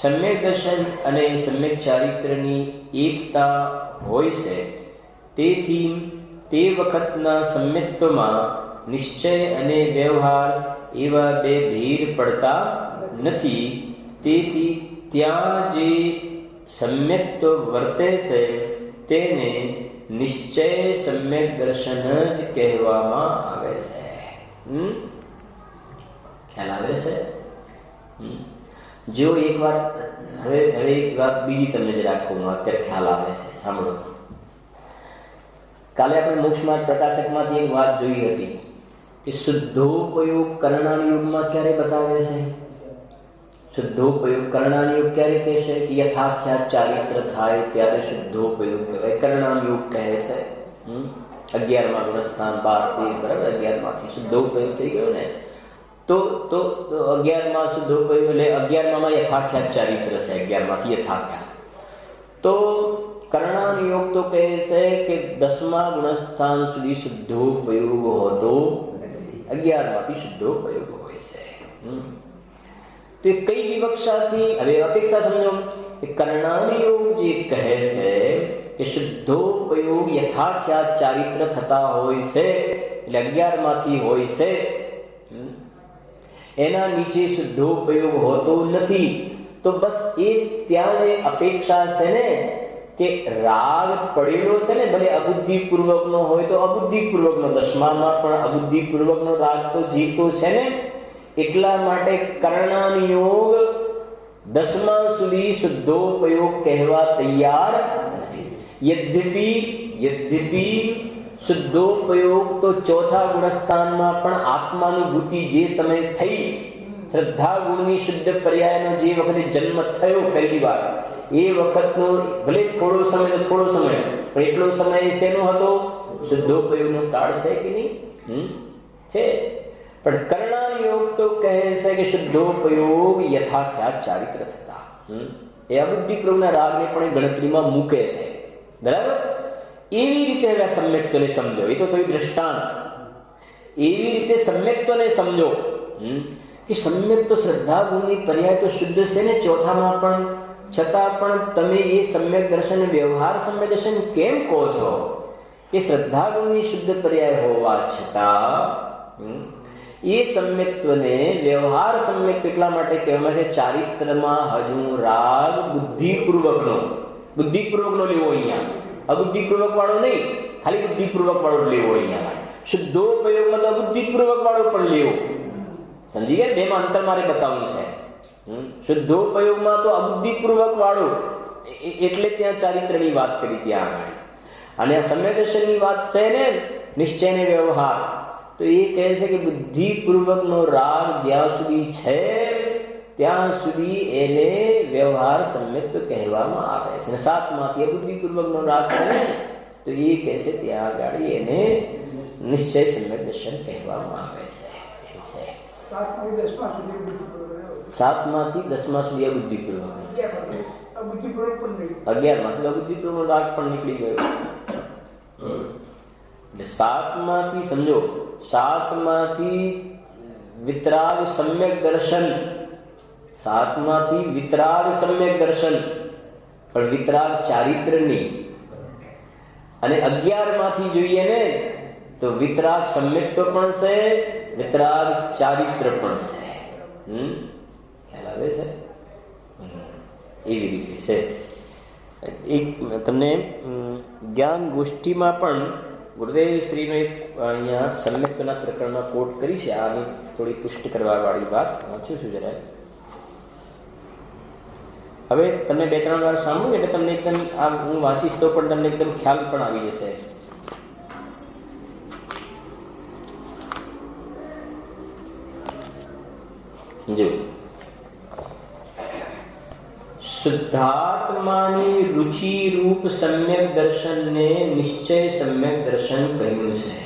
A: સમ્યક દર્શન અને સમ્યક ચારિત્ર્યની એકતા હોય છે. તેથી તે વખતના સમ્યક્ત્વમાં નિશ્ચય અને વ્યવહાર એવા બે ભેદ પડતા નથી. તેથી ત્યાં જે સમ્યક્ત્વ વર્તે છે તેને નિશ્ચય સમ્યક દર્શન જ કહેવામાં આવે છે. ખ્યાલ આવે છે? જો એક વાત હવે એક વાત બીજી તમને જ રાખું, અત્યારે ખ્યાલ આવે છે, સાંભળો. કાલે આપણે મોક્ષમાર્ગ પ્રકાશકમાંથી એક વાત જોઈ હતી કે શુદ્ધોપયોગ કરણાની યુગમાં ક્યારે બતાવે છે? શુદ્ધોપયોગ કરણાની યુગ ક્યારે કહેશે? કે યથાખ્યાત ચારિત્ર થાય ત્યારે શુદ્ધોપયોગ કહેવાય. કરણાની યુગ કહે છે. 11મા ગુણસ્થાન 12 બરાબર, 11માંથી શુદ્ધોપયોગ થઈ ગયો ને, તો 11માં શુદ્ધોપયોગ એટલે 11માં યથાખ્યાત ચારિત્ર છે. 11માંથી યથાખ્યાત. તો કરણાનો યોગ તો કહે છે કે 10મા ગુણસ્થાન સુધી શુદ્ધોપયોગ હોતો 11માંથી શુદ્ધોપયોગ હોય છે. તો કઈ વિવક્ષાથી? હવે અપેક્ષા સમજો કે કરણાનો યોગ જે કહે છે કે શુદ્ધોપયોગ યથાખ્યાત ચારિત્ર થતા હોય છે એટલે 11માંથી હોય છે, એના નીચે શુદ્ધોપયોગ હોતો નથી. તો બસ એ ત્યાં જે અપેક્ષા છે ને કે રાગ પડેલો છે ને, ભલે અબુદ્ધિપૂર્વકનો હોય તો અબુદ્ધિપૂર્વકનો, 10મામાં પણ અબુદ્ધિપૂર્વકનો રાગ તો જીવતો છે ને, એટલા માટે કર્ણાનિયોગ 10મા સુધી શુદ્ધોપયોગ કહેવા તૈયાર નથી. યદ્યપિ શુદ્ધોપયોગ તો ચોથા ગુણસ્થાનમાં પણ આત્માનુભૂતિ જે સમય થઈ, શ્રદ્ધા ગુણની શુદ્ધ પર્યાયનો જે વખતે જન્મ થયો પહેલી વાર, એ વખતનો ભલે થોડો સમય તો થોડો સમય, પણ એટલો સમય શેનો હતો? શુદ્ધોપયોગનો કાળ છે કે નહીં? છે. પણ કર્ણાનિયોગ તો કહે છે કે શુદ્ધોપયોગ યથાખ્યાત ચારિત્ર થતા, એ અબુદ્ધિપૂર્વકના રાગને પણ ગણતરીમાં મૂકે છે. બરાબર. એવી રીતે સમ્યક્ત્વને સમજો. એ તો થયું દ્રષ્ટાંત. એવી રીતે સમ્યક્ત્વને સમજો કે સમ્યક્ત્વ શ્રદ્ધા ગુણની પર્યાય તો શુદ્ધ છે ને ચોથામાં પણ, છતાં પણ તમે એ સમ્યક દર્શન વ્યવહાર સમ્યક દર્શન કેમ કહો છો? કે શ્રદ્ધા ગુણની શુદ્ધ પર્યાય હોવા છતાં એ સમ્યક્ત્વને વ્યવહાર સમ્યક એટલા માટે કહેવામાં છે ચારિત્રમાં હજુ રાગ બુદ્ધિપૂર્વકનો લેવો, અહીંયા અબુદ્ધિપૂર્વક વાળો નહીં, ખાલી બુદ્ધિપૂર્વક વાળો લેવો. અહીંયા શુદ્ધોપયોગમાં તો અબુદ્ધિપૂર્વક વાળો પણ લેવો. સમજી ગયા? બેમાં અંતર મારે બતાવવું છે. શુદ્ધોપયોગમાં તો અબુદ્ધિપૂર્વક વાળો એટલે ત્યાં ચારિત્રની વાત કરી ત્યાં આગળ. અને આ સમ્યક દર્શનની વાત છે ને નિશ્ચય ને વ્યવહાર, તો એ કહે છે કે બુદ્ધિપૂર્વકનો રાગ જ્યાં સુધી છે ત્યાં સુધી એને વ્યવહાર સમ્યક્ત્વ કહેવામાં આવે છે. અને 7માંથી અબુદ્ધિપૂર્વકનો રાગ છે ને, તો એ કહે છે ત્યાં આગળ એને નિશ્ચય સમ્યક દર્શન કહેવામાં આવે છે. એવું છે. 7માંથી 10મા સુધી અબુદ્ધિપૂર્વક, 11માંથી અબુદ્ધિપૂર્વકનો રાગ પણ નીકળી ગયો. એટલે 7માંથી સમજો, 7માંથી વિતરાગ સમ્યક દર્શન, 7માંથી વિતરાગ સમ્યક દર્શન, પણ વિતરાગ ચારિત્રની, અને 11 માંથી જોઈએ ને તો વિતરાગ સમ્યક્ત્વ પણ છે, વિતરાગ ચારિત્ર પણ છે. ખ્યાલ આવે છે? એવી રીતે છે. એક તમને જ્ઞાન ગોષ્ઠીમાં પણ ગુરુદેવ શ્રીનો એક અહીંયા સમ્યક્ત્વના પ્રકરણમાં કોટ કરી છે. આની થોડી પુષ્ટિ કરવા વાળી વાત વાંચું છું જરા. હવે તમે 2-3 વાર સાંભળો એટલે તમને એકદમ આ હું વાંચીશ તો પણ તમને એકદમ ખ્યાલ પણ આવી જશે. જો શુદ્ધાત્માની રુચિ રૂપ સમ્યક દર્શનને નિશ્ચય સમ્યક દર્શન કહ્યું છે.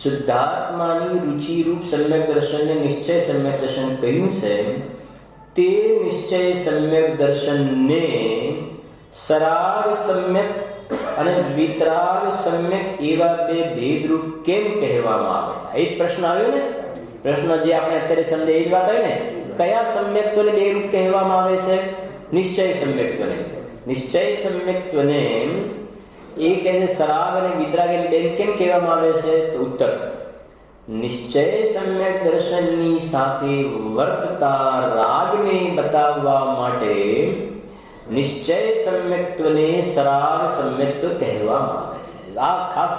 A: શુદ્ધાત્માની રુચિ રૂપ સમ્યક દર્શનને નિશ્ચય સમ્યક દર્શન કહ્યું છે. તે નિશ્ચય સમ્યક દર્શનને સરાગ સમ્યક અને વિતરાગ સમ્યક એવા બે ભેદરૂપ કેમ કહેવામાં આવે છે? એ જ પ્રશ્ન આવ્યો ને. પ્રશ્ન જે આપણે અત્યારે સમજે એ જ વાત આવી ને. કયા સમ્યક્ત્વને બે રૂપ કહેવામાં આવે છે? નિશ્ચય સમ્યક્ત્વને. નિશ્ચય સમ્યક્ત્વને એ કહે છે સરાગ અને વિતરાગ એમ બે કેમ કહેવામાં આવે છે? તો ઉત્તર, નિશ્ચય સમ્યક દર્શનની સાથે વર્તતા રાગને બતાવવા માટે નિશ્ચય સમ્યક્ત્વને સરાગ સમ્યક્ત્વ કહેવામાં આવે છે. આ ખાસ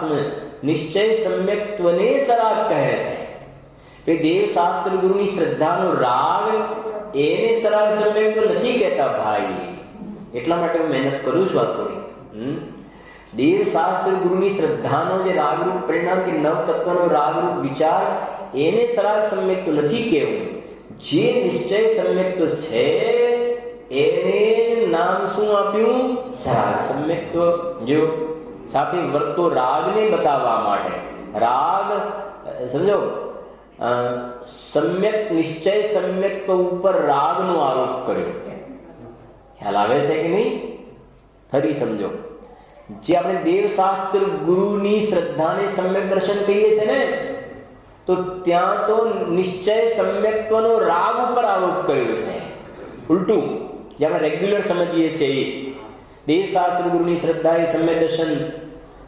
A: નિશ્ચય સમ્યક્ત્વને સરાગ કહે છે. દેવશાસ્ત્ર ગુરુની શ્રદ્ધાનો રાગ એને સરાગ સમ્યક્ત્વ નથી કહેતા ભાઈ. એટલા માટે હું મહેનત કરું છું આ થોડી. દેવશાસ્ત્ર ગુરુની શ્રદ્ધાનો જે રાગરૂપ પરિણામ કે નવ તત્વનો રાગરૂપ વિચાર એને સરાગ સમ્યક્ત્વ નથી કહેવું. જે નિશ્ચય સમ્યક્ત્વ છે એને નામ શું આપ્યું? સરાગ સમ્યક્ત્વ. જો સાથે વર્તો રાગને બતાવવા માટે. રાગ સમજો, સમ્યક નિશ્ચય સમ્યક્ત્વ ઉપર રાગનો આરોપ કર્યો. ખ્યાલ આવે છે કે નહીં? ફરી સમજો. જે આપણે દેવશાસ્ત્ર ગુરુની શ્રદ્ધાને સમ્યક દર્શન કહીએ છીએ ને, તો ત્યાં તો નિશ્ચય સમ્યક્ત્વનો રાગ ઉપર આરોપ કર્યો છે. ઉલટું જે આપણે રેગ્યુલર સમજીએ છીએ દેવશાસ્ત્ર ગુરુની શ્રદ્ધા એ સમ્યક દર્શન,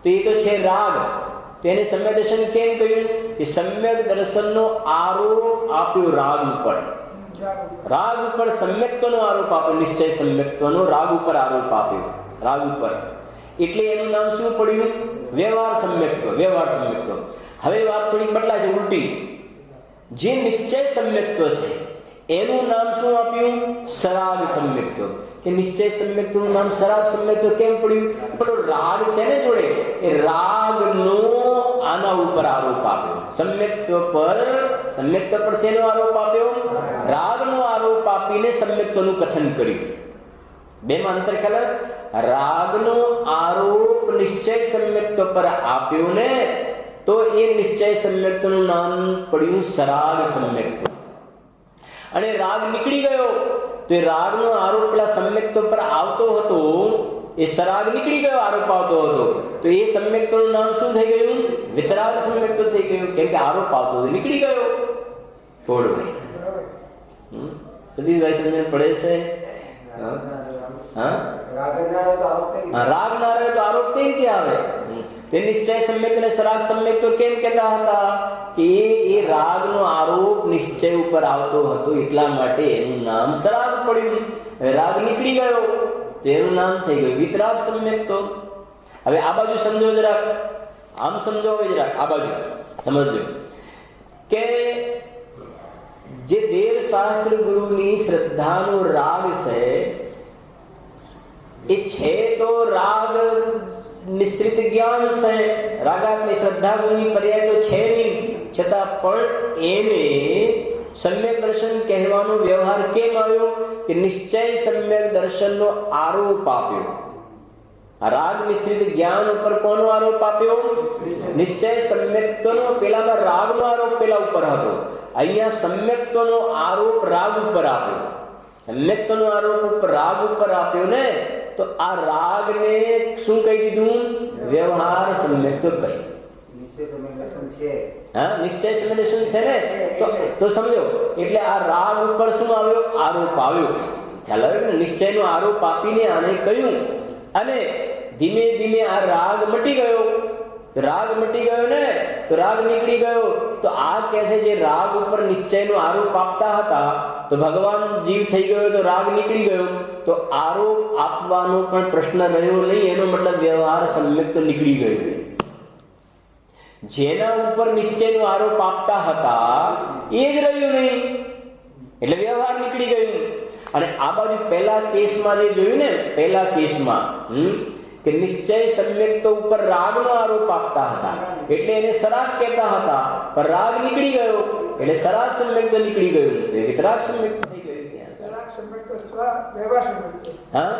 A: તો એ તો છે રાગ. તેને સમ્યક દર્શન કેમ કહ્યું? કે સમ્યક દર્શનનો આરોપ આપ્યો રાગ ઉપર. રાગ ઉપર સમ્યક્ત્વનો આરોપ આપ્યો. નિશ્ચય સમ્યક્ત્વનો રાગ ઉપર આરોપ આપ્યો. રાગ ઉપર એટલે એનું નામ શું પડ્યું? વ્યવહાર સમ્યક્ત્વ. વ્યવહાર સમ્યક્ત્વ. હવે વાત થોડી બદલાય છે, ઉલટી. જે નિશ્ચય સમ્યક્ત્વ છે એનું નામ શું આપ્યું? સરાગ સમ્યક્ત્વ. કે નિશ્ચય સમ્યક્ત્વનું નામ સરાગ સમ્યક્ત્વ કેમ પડ્યું? પેલો રાગ છે ને જોડે, એ રાગનો આના ઉપર આરોપ આપ્યો. સમ્યક્ત્વ પર શેનો આરોપ આપ્યો? રાગનો આરોપ આપીને સમ્યક્ત્વનું કથન કર્યું. બેમાં અંતર ખ્યાલ? રાગનો આરોપ નિશ્ચય સમ્યક્ત્વ પર આપ્યો ને, તો એ નિશ્ચય સમ્યક્ત્વનું નામ પડ્યું સરાગ સમ્યક્ત્વ. અને રાગ નીકળી ગયો તો એ રાગનો આરોપ પેલા સમ્યક્ત્વ પર આવતો હતો, એ સરાગ નીકળી ગયો, આરોપ આવતો હતો, તો એ સમ્યક્ત્વનું નામ શું થઈ ગયું? વિતરાગ સમ્યક્ત્વ થઈ ગયું. કેમ કે આરોપ આવતો હતો, નીકળી ગયો. બોલ ભાઈ, સતીશભાઈ સમજણ પડે છે? રાગ ના રહે તો આરોપ કઈ રીતે આવે? તે નિશ્ચય સમ્યક્ત્વ અને સરાગ સમ્યક્ત્વ કેમ કહેતા હતા? કે એ રાગનો આરોપ નિશ્ચય ઉપર આવતો હતો, એટલા માટે એનું નામ સરાગ પડ્યું. રાગ નીકળી ગયો તેનું નામ થઈ ગયું વિતરાગ સમ્યક્ત્વ. હવે આ બાજુ સમજો જરાક, આમ સમજો. હવે જરાક આ બાજુ સમજો કે જે દેવશાસ્ત્ર ગુરુની શ્રદ્ધાનો રાગ છે એ છે તો રાગ નિશ્ચિત જ્ઞાન છે. રાગાત્મક શ્રદ્ધા ગુરુની પર્યાય તો છે નહીં, છતાં પણ એને સમ્યક દર્શન કહેવાનો વ્યવહાર કેમ આવ્યો? કે નિશ્ચય સમ્યક દર્શનનો આરોપ આપ્યો. રાગ મિશ્રિત જ્ઞાન ઉપર કોનો આરોપ આપ્યો? નિશ્ચય સમ્યક્ત્વનો. પેલામાં રાગનો આરોપ પેલા ઉપર હતો, અહીંયા સમ્યક્ત્વનો આરોપ રાગ ઉપર આપ્યો. સમ્યક્ત્વનો આરોપ રાગ ઉપર આપ્યો ને, તો આ રાગને શું કહી દીધું? વ્યવહાર સમ્યક્ત્વ કહી. નિશ્ચય સમ્યક દર્શન છે ને, તો સમજો. એટલે આ રાગ ઉપર શું આવ્યો? આરોપ આવ્યો. ખ્યાલ આવ્યો ને? નિશ્ચયનો આરોપ આપીને આને કહ્યું. અને ધીમે ધીમે આ રાગ મટી ગયો, રાગ મટી ગયો ને તો રાગ નીકળી ગયો. તો આ કહે છે જે રાગ ઉપર નિશ્ચયનો આરોપ આપતા હતા તો ભગવાન જીવ થઈ ગયો તો રાગ નીકળી ગયો, તો આરોપ આપવાનો પણ પ્રશ્ન રહ્યો નહીં. એનો મતલબ વ્યવહાર સમ્યક તો નીકળી ગયો. જેના ઉપર નિશ્ચયનો આરોપ આપતા હતા એ જ રહ્યું નહીં, એટલે વ્યવહાર નીકળી ગયું. અને આ બાજુ પહેલા કેસમાં જે જોયું ને, પહેલા કેસમાં કે નિશ્ચય સમ્યક તો ઉપર રાગનો આરોપ આપતા હતા એટલે એને સરાગ કહેતા હતા, પણ રાગ નીકળી ગયો એટલે સરાગ સમ્યક તો નીકળી ગયું, તો વિતરાગ સમ્યક થઈ ગયું. હા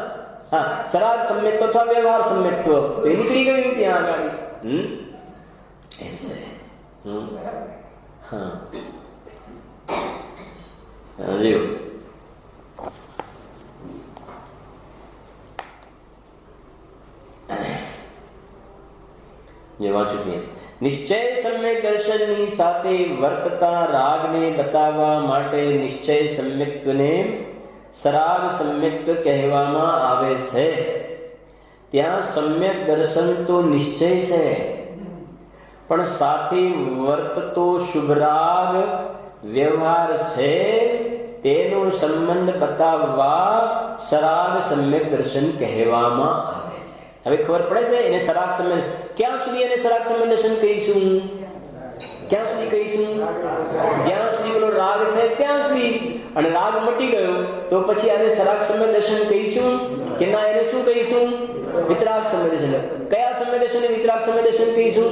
A: હા, સરાગ સમ્યક તો અથવા વ્યવહાર સમ્યક તો એ નીકળી ગયું ત્યાં આગળ. એમ છે. હા જીવ જે વાંચું છું. નિશ્ચય સમ્યક દર્શનની સાથે વર્તતા રાગને બતાવવા માટે નિશ્ચય સમ્યક્ત્વને સરાગ સમ્યક્ત્વ કહેવામાં આવે છે. ત્યાં સમ્યક દર્શન તો નિશ્ચય છે, પણ સાથે વર્તતો શુભરાગ વ્યવહાર છે, તેનો સંબંધ બતાવવા સરાગ સમ્યક દર્શન કહેવામાં આવે છે. હવે ખબર પડે છે એને સરાગ સમ્યક ક્યાં સુધી એને સરાગ સમ્યક દર્શન કહીશું? ક્યાં સુધી કહીશું? જ્યાં સુધી પેલો રાગ છે ત્યાં સુધી. અને રાગ મટી ગયો તો પછી આને સરાગ સમ્યક દર્શન કહીશું કે ના એને શું કહીશું? વિતરાગ સમ્યક દર્શન. કયા સમ્યક દર્શન વિતરાગ સમ્યક દર્શન કહીશું?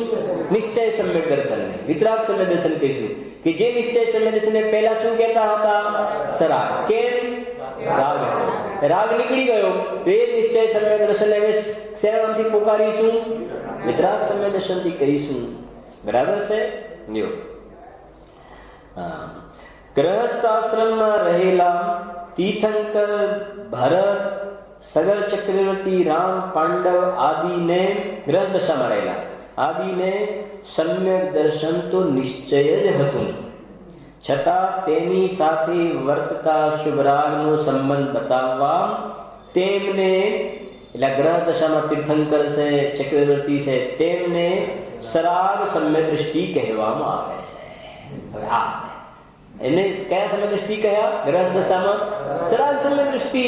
A: નિશ્ચય સમ્યક દર્શન વિતરાગ સમ્યક દર્શન કહીશું. કે જે નિશ્ચય સમ્યક દર્શન પહેલા શું કહેતા હતા? સરાગ. કેમ? રાગ રાગ નીકળી ગયો તો એ નિશ્ચય સમ્યક દર્શન હવે શેના નામથી પોકારીશું? વિતરાગ સમ્યક દર્શનથી કહીશું. બરાબર છે? જો ગ્રહસ્થ આશ્રમમાં રહેલા તીર્થંકર ભરત, સગર ચક્રવર્તી, રામ, પાંડવ આદિને ગ્રહસ્થ દશામાં રહેલા આદિને સમ્યક દર્શન તો નિશ્ચય જ હતું, છતાં તેની સાથે વર્તતા શુભરાગનો સંબંધ બતાવવા તેમને, એટલે ગ્રહ દશામાં તીર્થંકર છે, ચક્રવર્તી છે, તેમને સરાગ સમ્યક દૃષ્ટિ કહેવામાં આવે છે. હવે આ એને કયા સમ્યક દૃષ્ટિ કયા? ગ્રહ દશામાં સરાગ સમ્યક દૃષ્ટિ.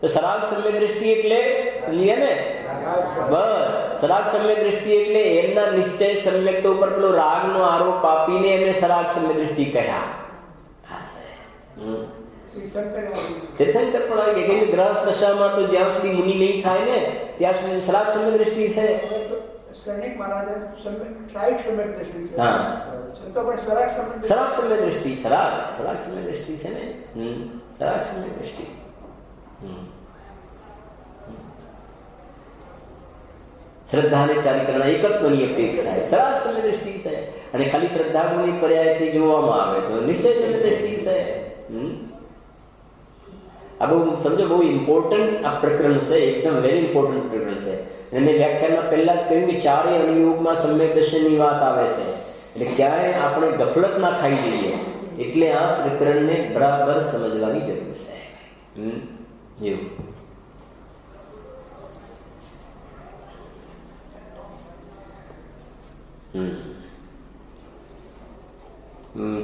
A: તો સરાગ સમ્યક દૃષ્ટિ એટલે સમજીએ ને? બસ સરાગ સમ્યક દૃષ્ટિ એટલે એમના નિશ્ચય સમ્યક તો ઉપર પેલો રાગનો આરોપ આપીને એમને સરાગ સમ્યક દૃષ્ટિ કહ્યા. તીર્થંકર પણ આવી ગયા, કે ગ્રહ દશામાં તો જ્યાં સુધી મુનિ નહીં થાય ને ત્યાં સુધી સરાગ સમ્યક દૃષ્ટિ છે. સરાગ સમ્યક દૃષ્ટિ, સરાગ સમ્યક દૃષ્ટિ છે ને. સરાગ સમ્યક દૃષ્ટિ. શ્રદ્ધા અને ચારિત્રના એકત્વની અપેક્ષા છે, સરાગ સમ્યક દૃષ્ટિ છે. અને ખાલી શ્રદ્ધા ગુણની પર્યાયથી જોવામાં આવે તો નિશ્ચય સમ્યક દૃષ્ટિ છે. આ બહુ સમજો, બહુ ઇમ્પોર્ટન્ટ આ પ્રકરણ છે, એકદમ વેરી ઇમ્પોર્ટન્ટ પ્રકરણ છે. અને વ્યાખ્યાનમાં પહેલા જ કહ્યું કે ચારેય અનુયોગમાં સમ્યક દર્શનની વાત આવે છે, એટલે ક્યાંય આપણે ગફલત ના ખાઈ જઈએ. એટલે આ પ્રકરણને બરાબર સમજવાની જરૂર છે. એવું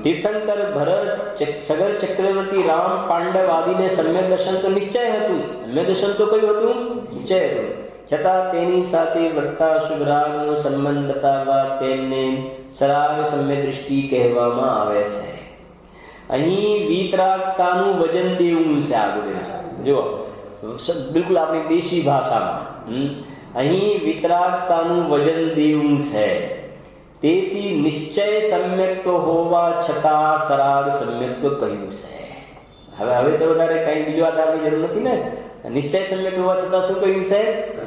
A: તીર્થંકર ભરત, સગર ચક્રવર્તી, રામ, પાંડવ આદિને સમ્યક દર્શન તો નિશ્ચય હતું. સમ્યક દર્શન તો કયું હતું? નિશ્ચય હતું. છતાં તેની સાથે વર્તા શુભરાગનો સંબંધ બતાવવા તેમને સરાગ સમ્યક દૃષ્ટિ કહેવામાં આવે છે. અહીં વિતરાગતાનું વજન દેવું છે. આગળ જો બિલકુલ આપણી દેશી ભાષામાં અહીં વિતરાગતાનું વજન દેવું છે. તેથી નિશ્ચય સમ્યક તો હોવા છતાં સરાગ સમ્યક તો કહ્યું છે. હવે તો વધારે કઈ બીજી વાત આપવાની જરૂર નથી ને. નિશ્ચય સમ્યક હોવા છતાં શું કહ્યું છે?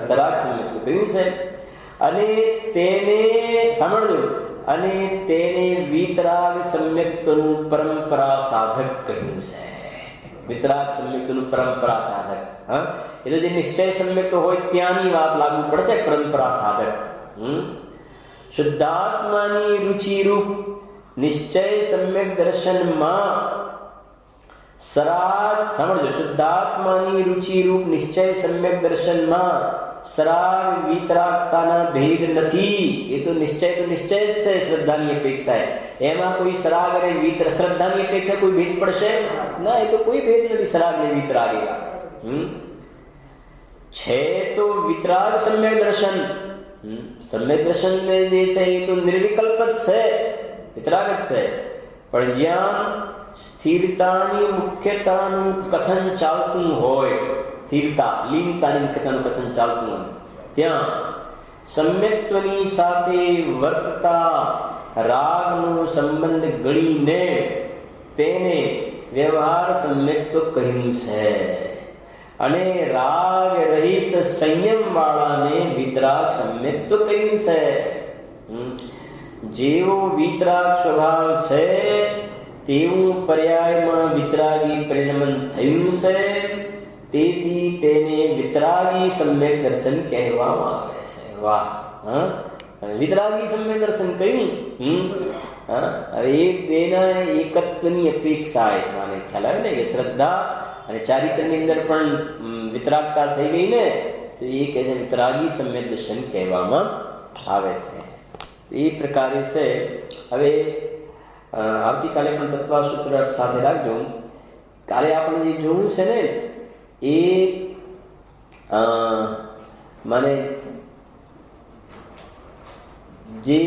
A: સરાગ સમ્યક તો કહ્યું છે. અને તેને સાંભળજો, અને તેને વિતરાગ સમ્યક્તનું પરંપરા સાધક કહ્યું છે. વિતરાગ સમ્યક્તનું પરંપરા સાધક. હા, એ તો જે નિશ્ચય સમ્યક હોય ત્યાંની વાત લાગુ પડશે. પરંપરા સાધક શુદ્ધાત્માની રુચિરૂપ નિશ્ચય સમ્યક દર્શનમાં સરાગ, સાંભળજો, શુદ્ધાત્માની રુચિરૂપ નિશ્ચય સમ્યક દર્શનમાં સરાગ વિતરાગતાના ભેદ નથી. એ તો નિશ્ચય જ છે શ્રદ્ધાની અપેક્ષાએ. એમાં કોઈ સરાગ અને શ્રદ્ધાની અપેક્ષા કોઈ ભેદ પડશે ના. એ તો કોઈ ભેદ નથી સરાગ ને વિતરાગ એવા. છે તો વિતરાગ સમ્યક દર્શન. સમ્યક દર્શન में જે છે એ તો નિર્વિકલ્પ જ છે, વિતરાગ જ છે. પણ જ્યાં સ્થિરતાની મુખ્યતાનું કથન ચાલતું હોય, સ્થિરતા લીનતાની મુખ્યતાનું કથન ચાલતું હોય, ત્યાં સમ્યક્ત્વની સાથે વર્તતા રાગનો સંબંધ ગણીને તેને વ્યવહાર સમ્યક્ત્વ કહ્યું છે. અને રાગ રહિત સંયમ વાળાને વિતરાગ સમ્યક્ત્વ કહ્યું છે. જેવો વિતરાગ સ્વભાવ છે તેવું પર્યાયમાં વિતરાગી પરિણમન થયું છે. તેથી તેને વિતરાગી સમ્યક દર્શન કહેવામાં આવે છે. વાહ! વિતરાગી સમ્યક દર્શન કહ્યું. હવે એ બેના એકત્વની અપેક્ષા મને ખ્યાલ આવે ને કે શ્રદ્ધા અને ચારિત્રની અંદર પણ વિતરાગતા થઈ ગઈ ને, તો એ કહે છે વિતરાગી સમ્યક દર્શન કહેવામાં આવે છે. એ પ્રકારે છે. હવે આવતીકાલે પણ તત્વસૂત્ર સાથે રાખજો. કાલે આપણે જે જોવું છે ને એ મને જે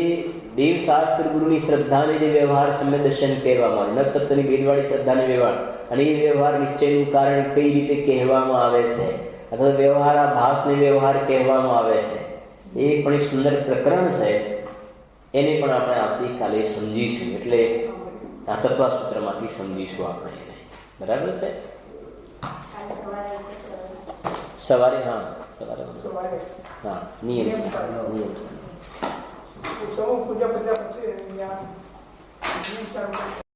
A: દેવશાસ્ત્ર ગુરુની શ્રદ્ધાને જે વ્યવહાર સમ્યક દર્શન કહેવામાં આવે, નવતત્વની ભેદવાળી શ્રદ્ધાને વ્યવહાર, અને એ વ્યવહાર નિશ્ચયનું કારણ કઈ રીતે કહેવામાં આવે છે, અથવા વ્યવહાર આ ભાસને વ્યવહાર કહેવામાં આવે છે, એ પણ એક સુંદર પ્રકરણ છે. એને પણ આપણે આવતીકાલે સમજીશું. એટલે આ તત્વસૂત્રમાંથી સમજીશું આપણે એને. બરાબર છે? સવારે સવારે નિયમ છે.